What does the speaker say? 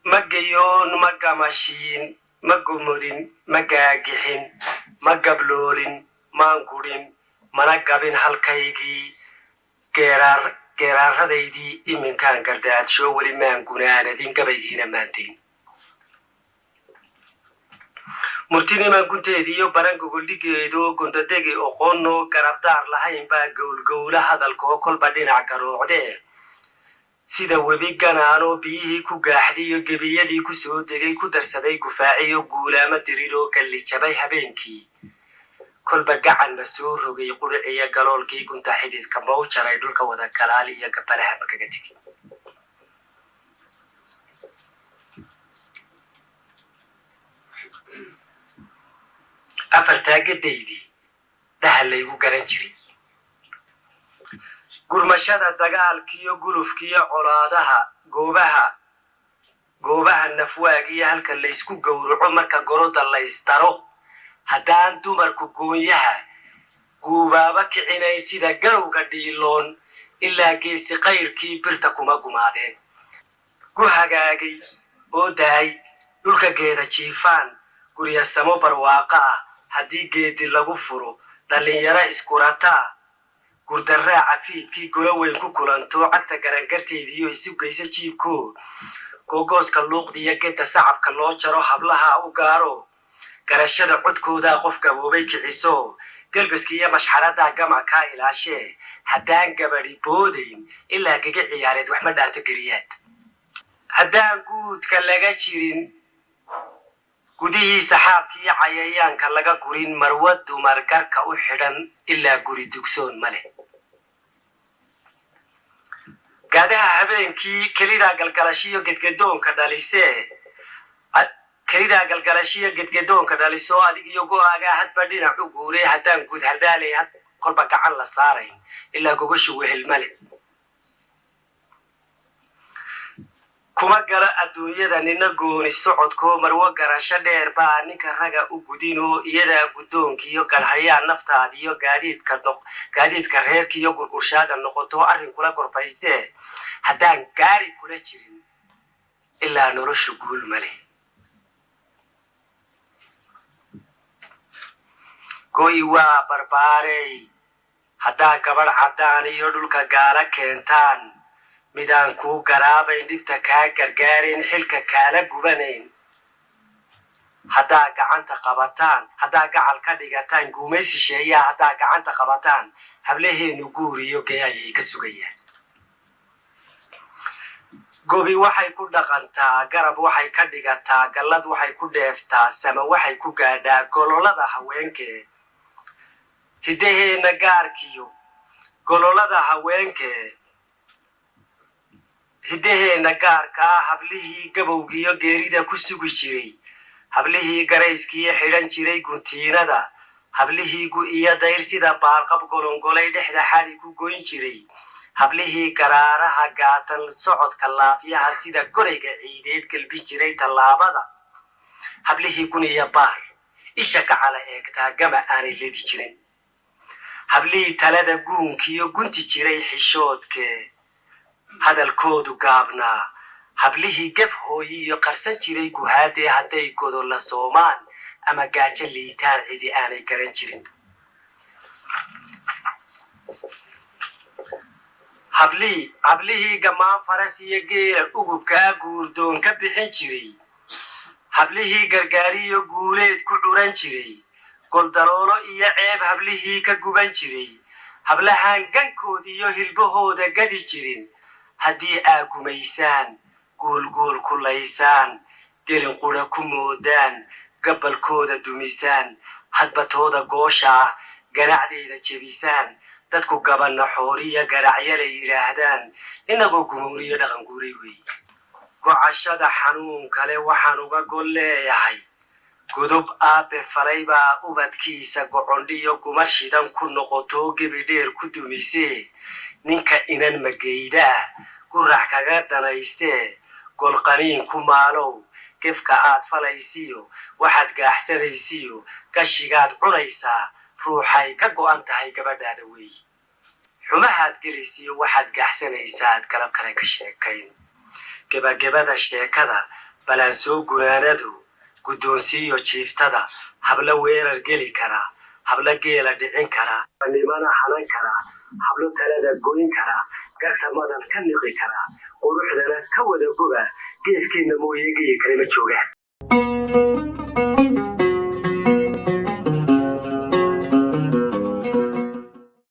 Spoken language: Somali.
magayoon magamashiin magumudin magaagixin magabloolin maangurin mana gabin halkaygii geeraaradaydii iminkaan gardaadsho weli maan gunaanadin gabaygiina maantiin murtinimaan gunteediiyo baran gogoldhigeedo gondadegi oqoonno garabdaar lahayn baa gowlgowla hadalkoo kolba dhinac garoocdee sida webi ganaanoo biyihii ku gaaxdiyo gebiyadii ku soo degay ku darsaday gufaaciyo guulaamo diriroo galli jabay habeenkii kolba gacan ma soo rogay quriciyo galoolkii gunta xididka mau jaray dhulka wada galaali iyo gabalaha makaga tegi afartaagadaydii dhaha laygu garan jiray gurmashada dagaalkiyo gulufkiyo colaadaha goobaha nafwaagiyo halka laysku gowraco marka goroda laysdaro haddaan dumarku goonyaha guubaaba kicinayn sida garowga dhiiloon ilaa geesi qayrkii birta kuma gumaadeen gu hagaagay oo daay dhulka geeda jiifaan guryasamo barwaaqa ah haddii geedi lagu furo dhallinyaro iskurataa gurdaraaca fiidkii golo weyn ku kulanto cagta garangarteediiyo isu geyso jiibkoo googooska luuqdiiyo gedda sacabka loo jaro hablaha u gaaro garashada codkoodaa qof gaboobay kiciso galbaskiiyo mashxaradaa gama kaa ilaashee haddaan gabadhi boodayn ilaa gaga ciyaareed waxma dhaanto geriyaad haddaan guudka laga jirin gudihii saxaabkiiyo cayayaanka laga gurin marwa dumar garka u xidhan ilaa guri dugsoon ma leh gaadaha habeenkii kelidaa galgalashiyo gedgadoonka dhalisoo adig iyo go-aagaa hadba dhinac u guurey haddaan guud haldaalay kolba gacan la saarayn ilaa gogoshu wehel ma leh kuma gala adduunyada nina gooni socodkoo marwo garasho dheer baa ninka raga u gudinoo iyadaa guddoonkiiyo garhayaa naftaadiyo gaadiidka reerkiiyo gurgurshaada noqoto arrin kula korbaysee haddaan gaari kula jirin ilaa noloshu guul ma leh go'i waa barbaarey haddaa gabadh caddaan iyo dhulka gaala keentaan midaan kuu garaabayn dhibta kaa gargaarayn xilka kaala gubanayn haddaa gacal ka dhigataan guumaysi sheeyaa haddaa gacanta qabataan hablaheenu guuriyo gayayay ka sugayaan gobi waxay ku dhaqantaa garab waxay ka dhigataa gallad waxay ku dheeftaa sama waxay ku gaadhaa gololada haweenkee hiddaheenna gaarkiyo gololada haweenkee hiddaheenna gaarkaa hablihii gabowgiyo geerida ku sugi jiray hablihii garayskiiyo xidhan jiray guntiinada hablihii gu-iyo dayr sida baarqab golongolay dhexda xali ku goyn jiray hablihii garaaraha gaatan socodka laafyaha sida gorayga ciideed gelbin jiray tallaabada hablihii guniyo baar isha gacala eegtaa gama aanay ledi jirin hablihii talada guunkiyo gunti jiray xishoodkee hadalkoodu gaabnaa hablihii gab hooyi iyo qarsan jiray guhaadee hadday godo la soomaan ama gaajo liitaan cidi aanay garan jirin hablihii gammaan faras iyo geela ugubkaa guurdoon ka bixin jiray hablihii gargaariyo guuleed ku curan jiray goldaroolo iyo ceeb hablihii ka guban jiray hablahaan gankoodiiyo hilbahooda gadi jirin haddii aa gumaysaan guulguul ku laysaan gelin qura ku moodaan gabalkooda dumisaan hadbatooda gooshaa ganacdeeda jebisaan dadku gabanna xooriya garacyala yidhaahdaan inagoo gumooniyo dhaqan guuray weeye gocashada xanuun kale waxaan uga gol leeyahay gudub aabe falay baa ubadkiisa gocondhiyo guma shidan ku noqotoo gebidheer ku dumisee ninka inan magaydaa gurac kaga danaystee golqaniin ku maalow gefka aad falaysiyo waxaad gaaxsanaysiyo gashigaad cunaysaa ruuxay ka go'an tahay gabadhaada weeye xumahaad gelaysiyo waxaad gaaxsanaysaad galab kale ka sheekayn gebagabada sheekada balaasoo gunaanadu guddoonsiiyo jiiftada habla weerar geli karaa habla geela dhicin karaa nimana hanan karaa hablo talada goyn karaa garta madan ka niqi karaa quruxdana ka wada boga geeskiina mooye geeyi kale ma joogaan